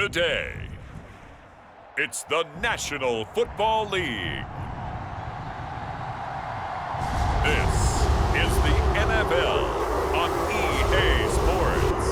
Today, it's the National Football League. This is the NFL on EA Sports.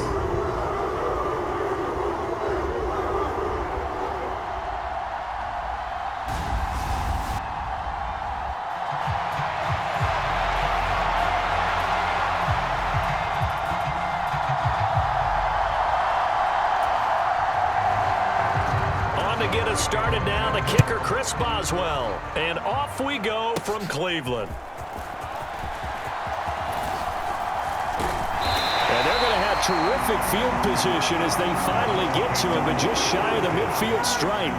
Get us started now, the kicker Chris Boswell, and off we go from Cleveland. And they're going to have terrific field position as they finally get to him, but just shy of the midfield stripe.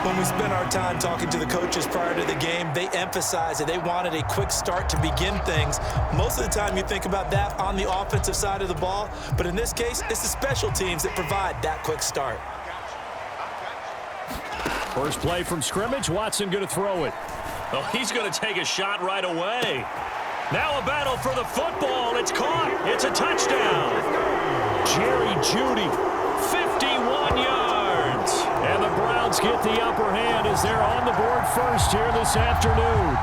When we spent our time talking to the coaches prior to the game, they emphasized that they wanted a quick start to begin things. Most of the time you think about that on the offensive side of the ball, but in this case, it's the special teams that provide that quick start. First play from scrimmage, Watson going to throw it. Oh, he's going to take a shot right away. Now a battle for the football. It's caught. It's a touchdown. Jerry Jeudy, 51 yards. And the Browns get the upper hand as they're on the board first here this afternoon.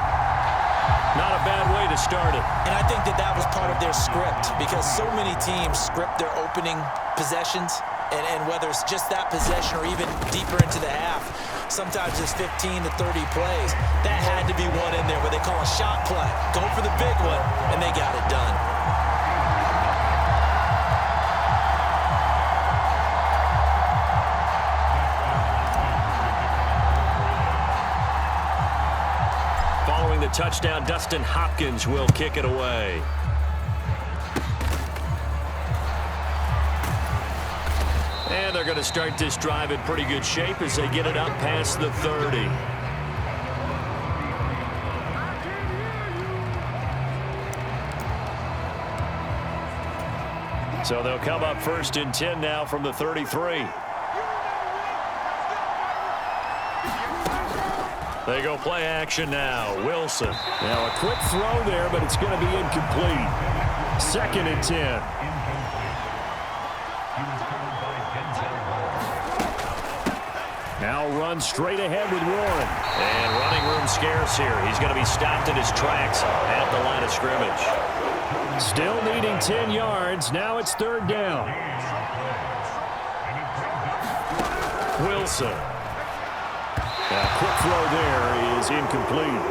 Not a bad way to start it. And I think that was part of their script because so many teams script their opening possessions. And whether it's just that possession or even deeper into the half, sometimes it's 15 to 30 plays. That had to be one in there where they call a shot play. Go for the big one, and they got it done. Following the touchdown, Dustin Hopkins will kick it away. And they're going to start this drive in pretty good shape as they get it up past the 30. So they'll come up first and 10 now from the 33. They go play action now. Wilson. Now a quick throw there, but it's going to be incomplete. Second and 10. Now run straight ahead with Warren. And running room scarce here. He's going to be stopped in his tracks at the line of scrimmage. Still needing 10 yards. Now it's third down. Wilson. Now quick throw there is incomplete.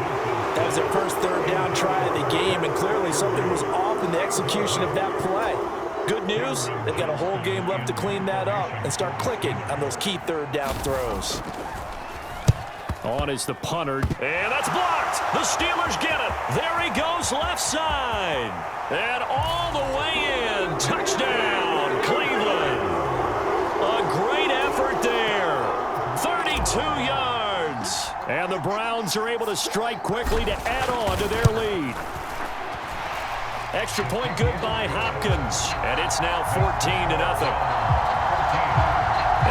That was their first third down try of the game, and clearly something was off in the execution of that play. Good news, they've got a whole game left to clean that up and start clicking on those key third down throws. On is the punter, and that's blocked. The Steelers get it. There he goes left side. And all the way in. Touchdown, Cleveland. A great effort there. 32 yards. And the Browns are able to strike quickly to add on to their lead. Extra point good by Hopkins, and it's now 14-0.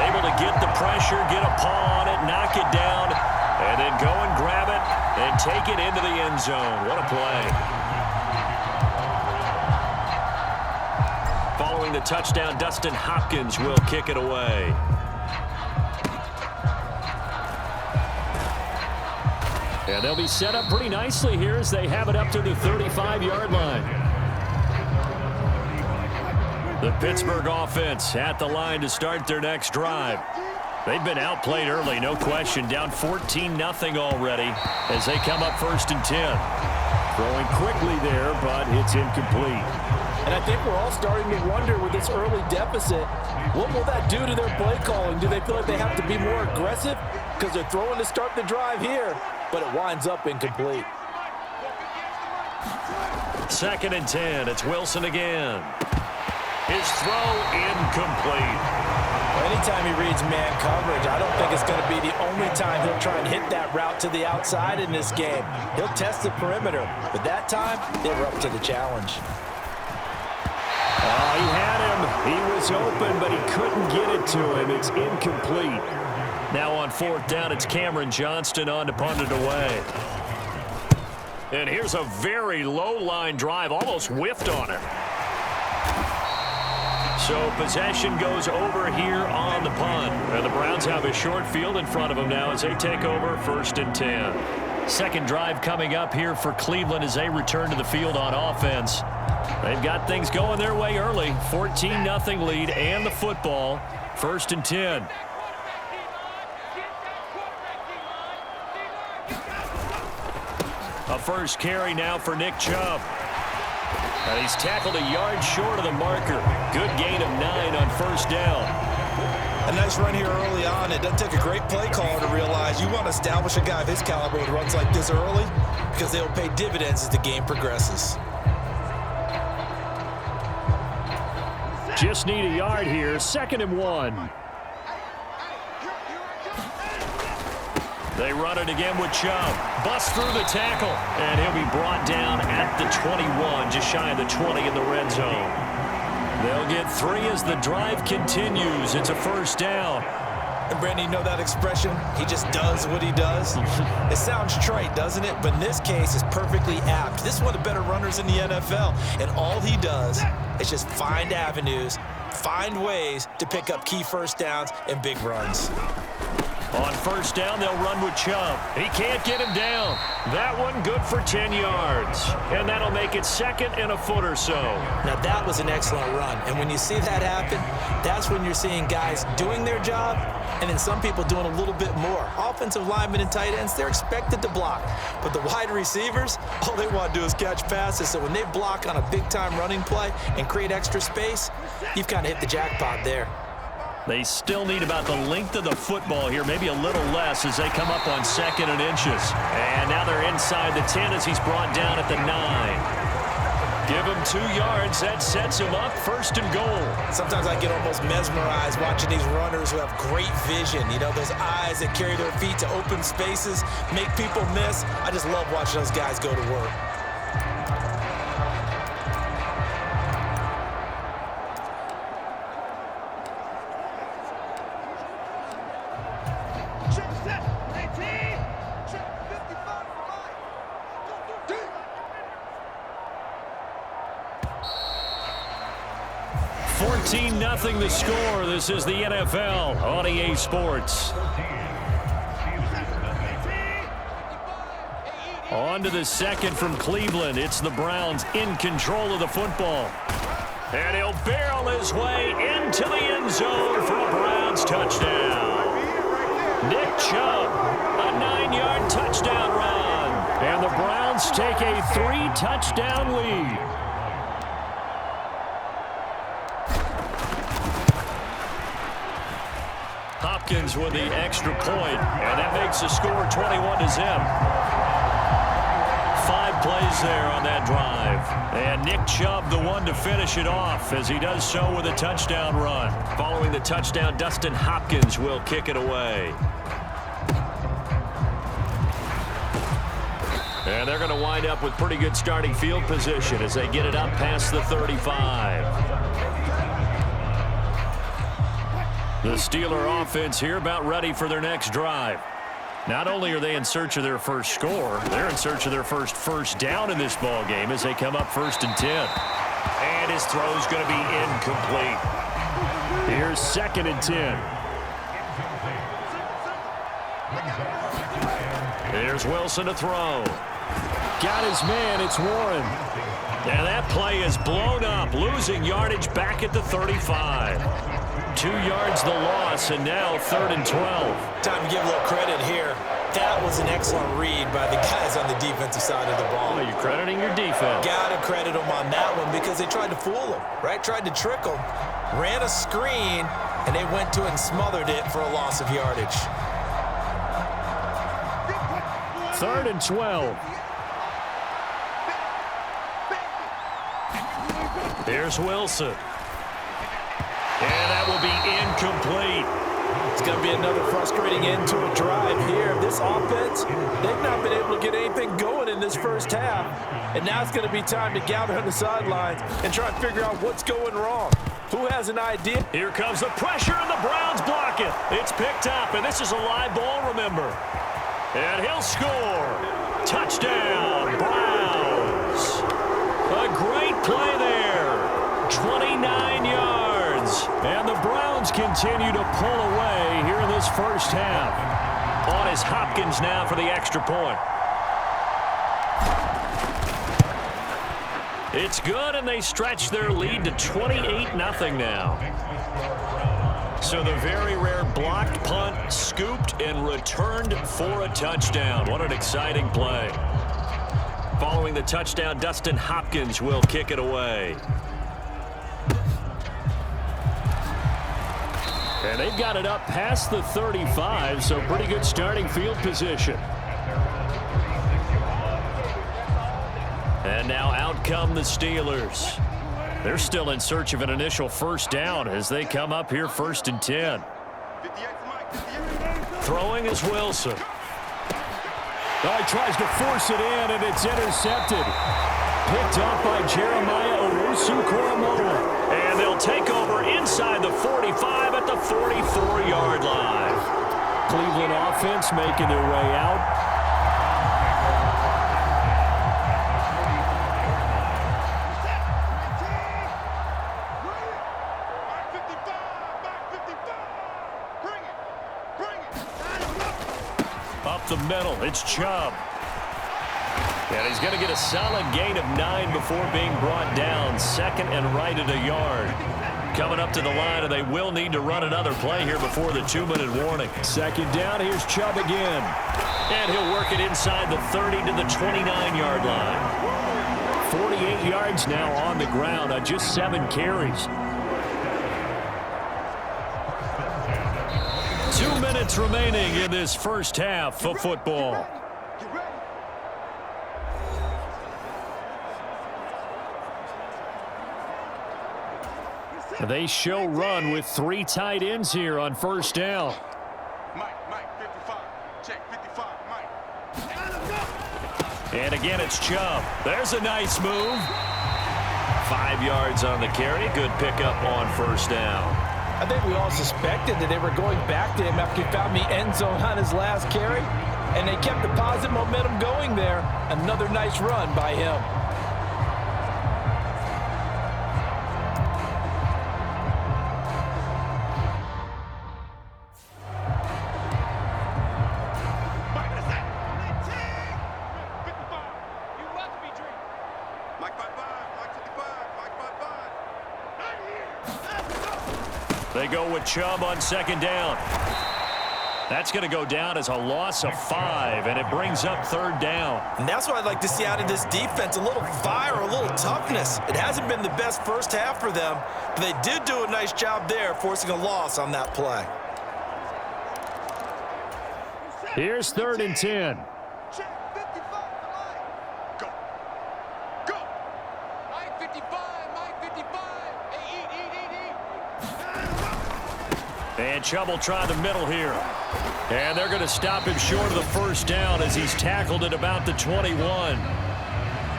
Able to get the pressure, get a paw on it, knock it down, and then go and grab it and take it into the end zone. What a play. Following the touchdown, Dustin Hopkins will kick it away. And they'll be set up pretty nicely here as they have it up to the 35-yard line. The Pittsburgh offense at the line to start their next drive. They've been outplayed early, no question. Down 14-0 already as they come up first and 10. Throwing quickly there, but it's incomplete. And I think we're all starting to wonder with this early deficit, what will that do to their play calling? Do they feel like they have to be more aggressive because they're throwing to start the drive here, but it winds up incomplete? Second and 10. It's Wilson again. His throw incomplete. Anytime he reads man coverage, I don't think it's going to be the only time he'll try and hit that route to the outside in this game. He'll test the perimeter, but that time, they were up to the challenge. Oh, he had him. He was open, but he couldn't get it to him. It's incomplete. Now on fourth down, it's Cameron Johnston on to punt it away. And here's a very low line drive, almost whiffed on it. So possession goes over here on the punt. And the Browns have a short field in front of them now as they take over 1st and 10. Second drive coming up here for Cleveland as they return to the field on offense. They've got things going their way early. 14-0 lead and the football. 1st and 10. A first carry now for Nick Chubb. And he's tackled a yard short of the marker. Good gain of 9 on 1st down. A nice run here early on. It doesn't take a great play caller to realize you want to establish a guy of his caliber with runs like this early because they'll pay dividends as the game progresses. Just need a yard here. 2nd and 1. They run it again with Chubb. Busts through the tackle. And he'll be brought down at the 21, just shy of the 20 in the red zone. They'll get 3 as the drive continues. It's a 1st down. And Brandon, you know that expression? He just does what he does. It sounds trite, doesn't it? But in this case, it's perfectly apt. This is one of the better runners in the NFL. And all he does is just find avenues, find ways to pick up key 1st downs and big runs. On 1st down, they'll run with Chubb. He can't get him down. That one good for 10 yards. And that'll make it 2nd and a foot or so. Now, that was an excellent run. And when you see that happen, that's when you're seeing guys doing their job and then some people doing a little bit more. Offensive linemen and tight ends, they're expected to block. But the wide receivers, all they want to do is catch passes. So when they block on a big-time running play and create extra space, you've kind of hit the jackpot there. They still need about the length of the football here, maybe a little less as they come up on 2nd and inches. And now they're inside the 10 as he's brought down at the 9. Give him 2 yards. That sets him up 1st and goal. Sometimes I get almost mesmerized watching these runners who have great vision. You know, those eyes that carry their feet to open spaces, make people miss. I just love watching those guys go to work. Nothing the score. This is the NFL on EA Sports. On to the 2nd from Cleveland. It's the Browns in control of the football. And he'll barrel his way into the end zone for a Browns touchdown. Nick Chubb, a 9-yard touchdown run. And the Browns take a 3-touchdown lead. Hopkins with the extra point, and that makes the score 21-0. 5 plays there on that drive. And Nick Chubb, the one to finish it off, as he does so with a touchdown run. Following the touchdown, Dustin Hopkins will kick it away. And they're going to wind up with pretty good starting field position as they get it up past the 35. The Steeler offense here about ready for their next drive. Not only are they in search of their first score, they're in search of their first down in this ball game as they come up 1st and 10. And his throw's going to be incomplete. Here's 2nd and 10. Here's Wilson to throw. Got his man, it's Warren. And that play is blown up, losing yardage back at the 35. 2 yards the loss, and now 3rd and 12. Time to give a little credit here. That was an excellent read by the guys on the defensive side of the ball. Well, you're crediting your defense. Got to credit them on that one because they tried to fool him, right? Tried to trick him, ran a screen, and they went to it and smothered it for a loss of yardage. 3rd and 12. Here's Wilson. And that will be incomplete. It's going to be another frustrating end to a drive here. This offense, they've not been able to get anything going in this first half. And now it's going to be time to gather on the sidelines and try and figure out what's going wrong. Who has an idea? Here comes the pressure, and the Browns block it. It's picked up, and this is a live ball, remember. And he'll score. Touchdown, Browns. A great play there. 29 yards. And the Browns continue to pull away here in this first half. On is Hopkins now for the extra point. It's good, and they stretch their lead to 28-0 now. So the very rare blocked punt, scooped and returned for a touchdown. What an exciting play. Following the touchdown, Dustin Hopkins will kick it away. And they've got it up past the 35, so pretty good starting field position. And now out come the Steelers. They're still in search of an initial first down as they come up here 1st and 10. Throwing is Wilson. Oh, he tries to force it in, and it's intercepted. Picked off by Jeremiah Owusu-Koramoah. And they'll take over inside the 45 at the 44-yard line. Cleveland offense making their way out. Up the middle, it's Chubb. And he's going to get a solid gain of 9 before being brought down. 2nd and right at a yard. Coming up to the line, and they will need to run another play here before the 2-minute warning. 2nd down, here's Chubb again. And he'll work it inside the 30 to the 29-yard line. 48 yards now on the ground on just 7 carries. 2 minutes remaining in this first half of football. They show run with 3 tight ends here on first down. Mike, 55. Check, 55, Mike. And again, it's Chubb. There's a nice move. 5 yards on the carry. Good pickup on first down. I think we all suspected that they were going back to him after he found the end zone on his last carry, and they kept the positive momentum going there. Another nice run by him. They go with Chubb on 2nd down. That's going to go down as a loss of 5, and it brings up 3rd down. And that's what I'd like to see out of this defense, a little fire, a little toughness. It hasn't been the best first half for them, but they did do a nice job there, forcing a loss on that play. Here's 3rd and 10. And Chubb will try the middle here. And they're going to stop him short of the first down as he's tackled at about the 21.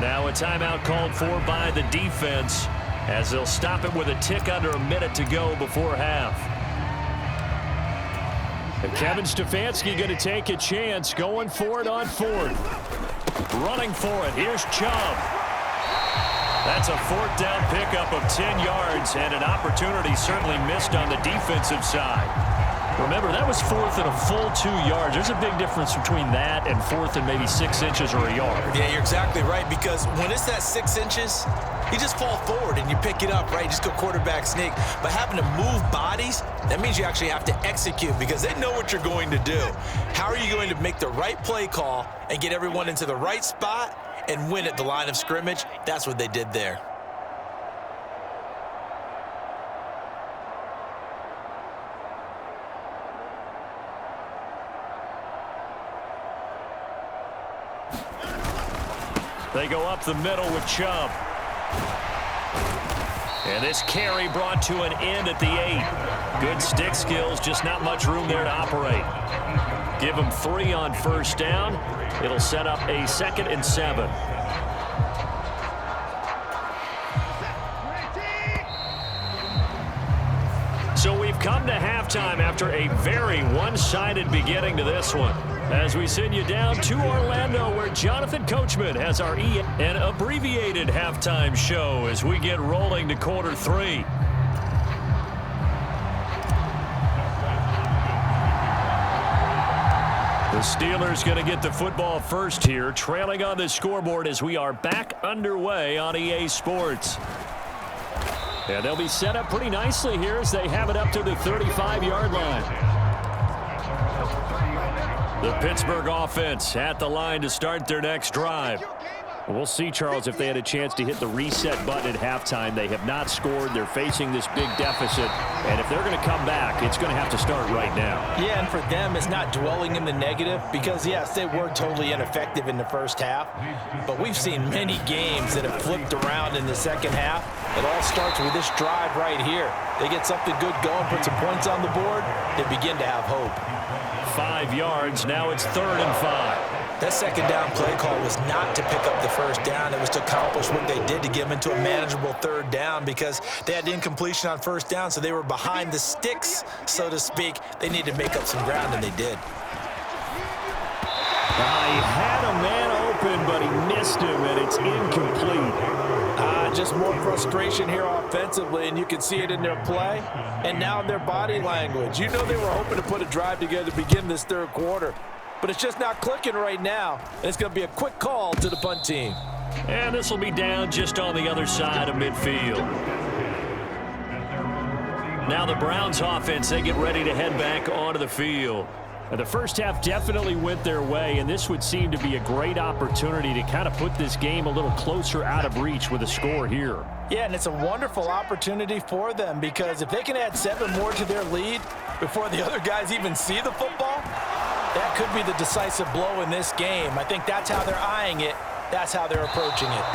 Now a timeout called for by the defense as they'll stop it with a tick under a minute to go before half. And Kevin Stefanski going to take a chance going for it on 4th. Running for it. Here's Chubb. That's a 4th down pickup of 10 yards and an opportunity certainly missed on the defensive side. Remember, that was 4th and a full 2 yards. There's a big difference between that and 4th and maybe 6 inches or a yard. Yeah, you're exactly right, because when it's that 6 inches, you just fall forward and you pick it up, right? You just go quarterback sneak. But having to move bodies, that means you actually have to execute because they know what you're going to do. How are you going to make the right play call and get everyone into the right spot and win at the line of scrimmage? That's what they did there. They go up the middle with Chubb. And this carry brought to an end at the 8. Good stick skills, just not much room there to operate. Give them 3 on first down. It'll set up a 2nd and 7. So we've come to halftime after a very one-sided beginning to this one. As we send you down to Orlando, where Jonathan Coachman has an abbreviated halftime show as we get rolling to quarter 3. The Steelers going to get the football first here, trailing on the scoreboard as we are back underway on EA Sports. And they'll be set up pretty nicely here as they have it up to the 35-yard line. The Pittsburgh offense at the line to start their next drive. We'll see, Charles, if they had a chance to hit the reset button at halftime. They have not scored. They're facing this big deficit. And if they're going to come back, it's going to have to start right now. Yeah, and for them, it's not dwelling in the negative because, yes, they were totally ineffective in the first half. But we've seen many games that have flipped around in the second half. It all starts with this drive right here. They get something good going, put some points on the board, they begin to have hope. 5 yards. Now it's 3rd and 5. That second down play call was not to pick up the first down. It was to accomplish what they did to get them into a manageable 3rd down because they had incompletion on first down, so they were behind the sticks, so to speak. They needed to make up some ground, and they did. He had a man open, but he missed him, and it's incomplete. Just more frustration here offensively, and you can see it in their play and now in their body language. You know they were hoping to put a drive together to begin this third quarter, but it's just not clicking right now. And it's going to be a quick call to the punt team. And this will be down just on the other side of midfield. Now the Browns offense, they get ready to head back onto the field. The first half definitely went their way, and this would seem to be a great opportunity to kind of put this game a little closer out of reach with a score here. Yeah, and it's a wonderful opportunity for them because if they can add 7 more to their lead before the other guys even see the football, that could be the decisive blow in this game. I think that's how they're eyeing it. That's how they're approaching it.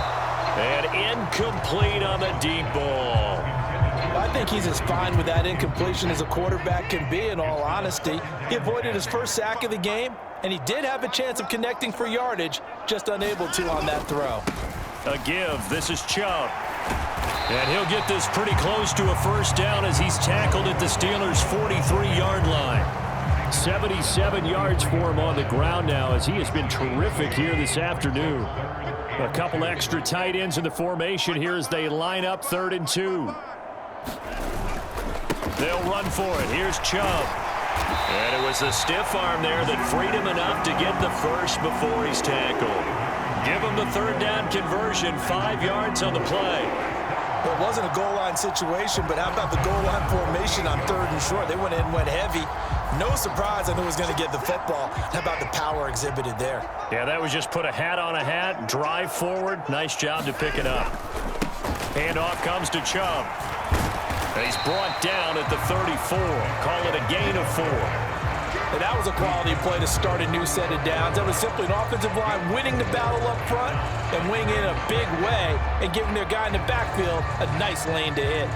And incomplete on the deep ball. I think he's as fine with that incompletion as a quarterback can be, in all honesty. He avoided his first sack of the game, and he did have a chance of connecting for yardage, just unable to on that throw. A give. This is Chubb. And he'll get this pretty close to a first down as he's tackled at the Steelers' 43-yard line. 77 yards for him on the ground now as he has been terrific here this afternoon. A couple extra tight ends in the formation here as they line up 3rd and 2. They'll run for it. Here's Chubb. And it was a stiff arm there that freed him enough to get the first before he's tackled. Give him the 3rd down conversion, 5 yards on the play. Well, it wasn't a goal line situation, but how about the goal line formation on 3rd and short? They went in, went heavy. No surprise, I knew he was going to get the football. How about the power exhibited there? Yeah, that was just put a hat on a hat, drive forward. Nice job to pick it up. Handoff comes to Chubb. And he's brought down at the 34. Call it a gain of 4. And that was a quality play to start a new set of downs. That was simply an offensive line winning the battle up front and winning in a big way and giving their guy in the backfield a nice lane to hit.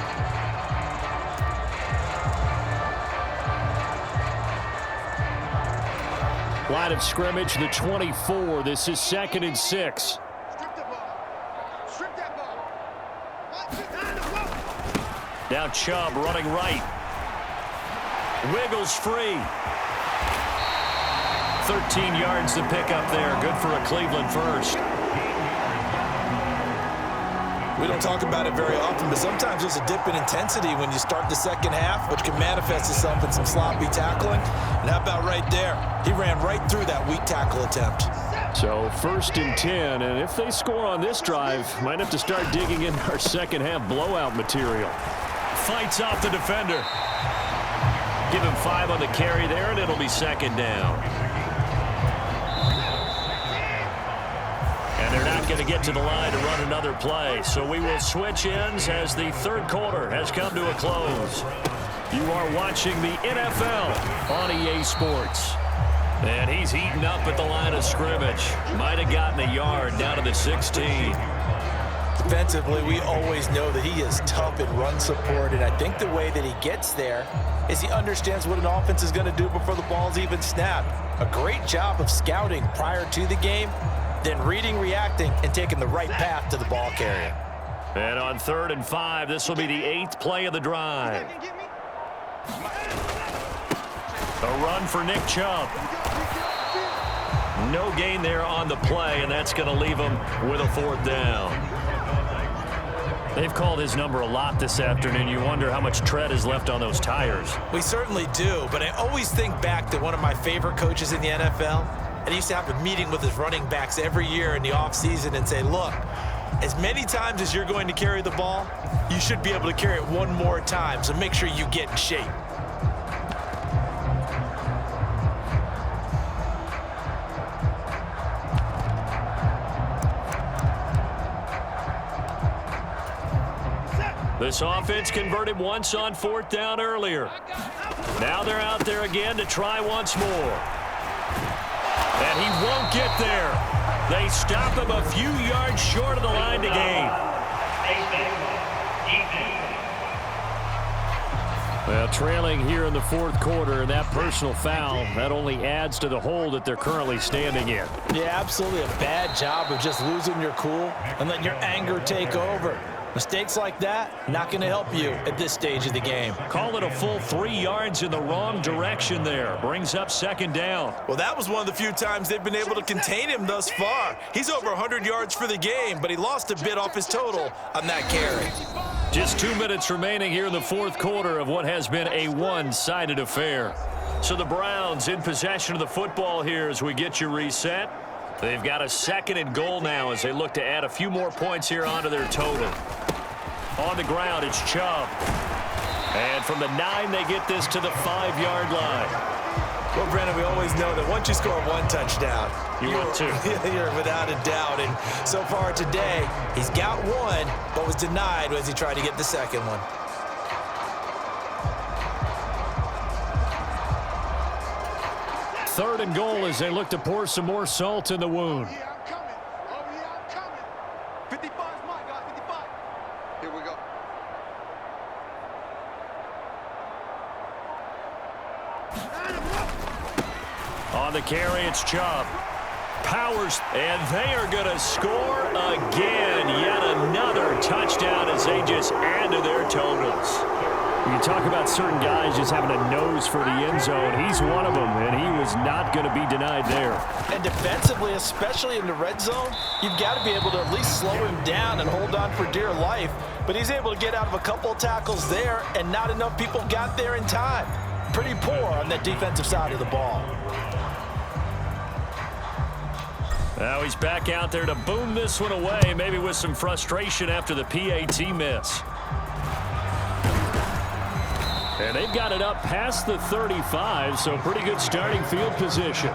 Line of scrimmage, the 24. This is 2nd and 6. Now Chubb running right. Wiggles free. 13 yards to pick up there. Good for a Cleveland first. We don't talk about it very often, but sometimes there's a dip in intensity when you start the second half, which can manifest itself in some sloppy tackling. And how about right there? He ran right through that weak tackle attempt. So 1st and 10, and if they score on this drive, might have to start digging in our second half blowout material. Fights off the defender. Give him 5 on the carry there, and it'll be 2nd down. And they're not going to get to the line to run another play, so we will switch ends as the 3rd quarter has come to a close. You are watching the NFL on EA Sports. And he's heating up at the line of scrimmage. Might have gotten a yard down to the 16. Defensively, we always know that he is tough in run support, and I think the way that he gets there is he understands what an offense is going to do before the ball's even snapped. A great job of scouting prior to the game, then reading, reacting, and taking the right path to the ball carrier. And on 3rd and 5, this will be the 8th play of the drive. A run for Nick Chubb. No gain there on the play, and that's going to leave him with a 4th down. They've called his number a lot this afternoon. You wonder how much tread is left on those tires. We certainly do, but I always think back to one of my favorite coaches in the NFL, and he used to have a meeting with his running backs every year in the offseason and say, look, as many times as you're going to carry the ball, you should be able to carry it one more time, so make sure you get in shape. This offense converted once on 4th down earlier. Now they're out there again to try once more. And he won't get there. They stop him a few yards short of the line to gain. Well, trailing here in the 4th quarter, and that personal foul, that only adds to the hole that they're currently standing in. Yeah, absolutely a bad job of just losing your cool and letting your anger take over. Mistakes like that, not going to help you at this stage of the game. Call it a full 3 yards in the wrong direction there. Brings up 2nd down. Well, that was one of the few times they've been able to contain him thus far. He's over 100 yards for the game, but he lost a bit off his total on that carry. Just 2 minutes remaining here in the 4th quarter of what has been a one-sided affair. So the Browns in possession of the football here as we get you reset. They've got a 2nd and goal now as they look to add a few more points here onto their total. On the ground, it's Chubb. And from the 9, they get this to the 5-yard line. Well, Brandon, we always know that once you score one touchdown, you're without a doubt. And so far today, he's got one, but was denied as he tried to get the 2nd one. Third and goal as they look to pour some more salt in the wound. Yeah, I'm coming. Oh, yeah, I'm coming. 55 is mine, guys. 55. Here we go. On the carry, it's Chubb. Powers, and they are going to score again. Yet another touchdown as they just add to their totals. You talk about certain guys just having a nose for the end zone. He's one of them, and he was not going to be denied there. And defensively, especially in the red zone, you've got to be able to at least slow him down and hold on for dear life. But he's able to get out of a couple of tackles there, and not enough people got there in time. Pretty poor on that defensive side of the ball. Now he's back out there to boom this one away, maybe with some frustration after the PAT miss. And they've got it up past the 35, so pretty good starting field position.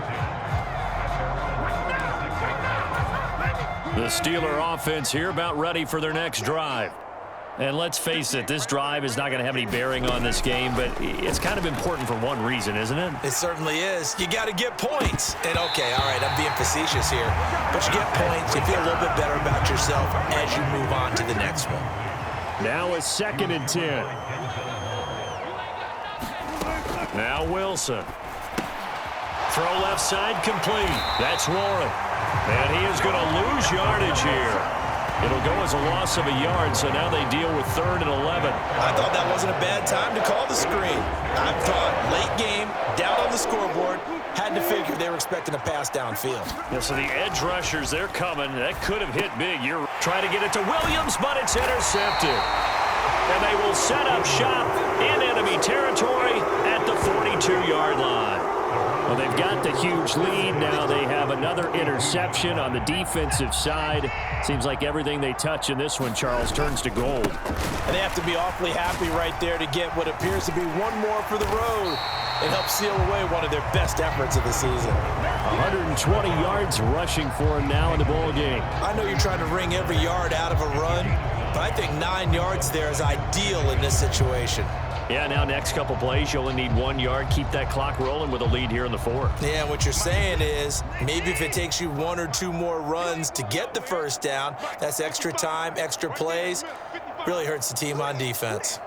The Steeler offense here about ready for their next drive. And let's face it, this drive is not going to have any bearing on this game, but it's kind of important for one reason, isn't it? It certainly is. You got to get points. And, okay, all right, I'm being facetious here. But you get points, you feel a little bit better about yourself as you move on to the next one. Now a 2nd and 10. Now Wilson. Throw left side complete. That's Warren. And he is going to lose yardage here. It'll go as a loss of a yard, so now they deal with 3rd and 11. I thought that wasn't a bad time to call the screen. I thought late game, down on the scoreboard, had to figure they were expecting a pass downfield. Yeah, so the edge rushers, they're coming. That could have hit big. You're trying to get it to Williams, but it's intercepted. And they will set up shop in enemy territory at the 42-yard line. Well, they've got the huge lead. Now they have another interception on the defensive side. Seems like everything they touch in this one, Charles, turns to gold. And they have to be awfully happy right there to get what appears to be one more for the road and help seal away one of their best efforts of the season. 120 yards rushing for him now in the ball game. I know you're trying to wring every yard out of a run, but I think 9 yards there is ideal in this situation. Yeah, now next couple plays, you only need 1 yard. Keep that clock rolling with a lead here in the 4th. Yeah, what you're saying is maybe if it takes you 1 or 2 more runs to get the first down, that's extra time, extra plays. Really hurts the team on defense.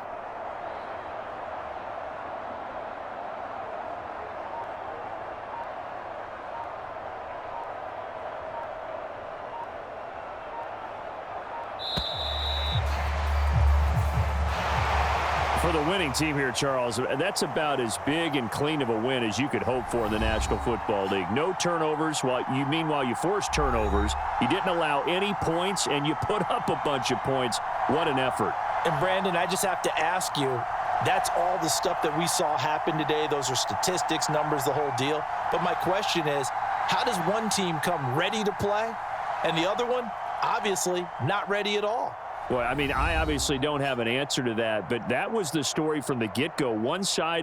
For the winning team here, Charles, that's about as big and clean of a win as you could hope for in the National Football League. No turnovers. Meanwhile, you forced turnovers. You didn't allow any points, and you put up a bunch of points. What an effort. And, Brandon, I just have to ask you, that's all the stuff that we saw happen today. Those are statistics, numbers, the whole deal. But my question is, how does one team come ready to play, and the other one, obviously, not ready at all? Well, I mean, I obviously don't have an answer to that, but that was the story from the get-go. One side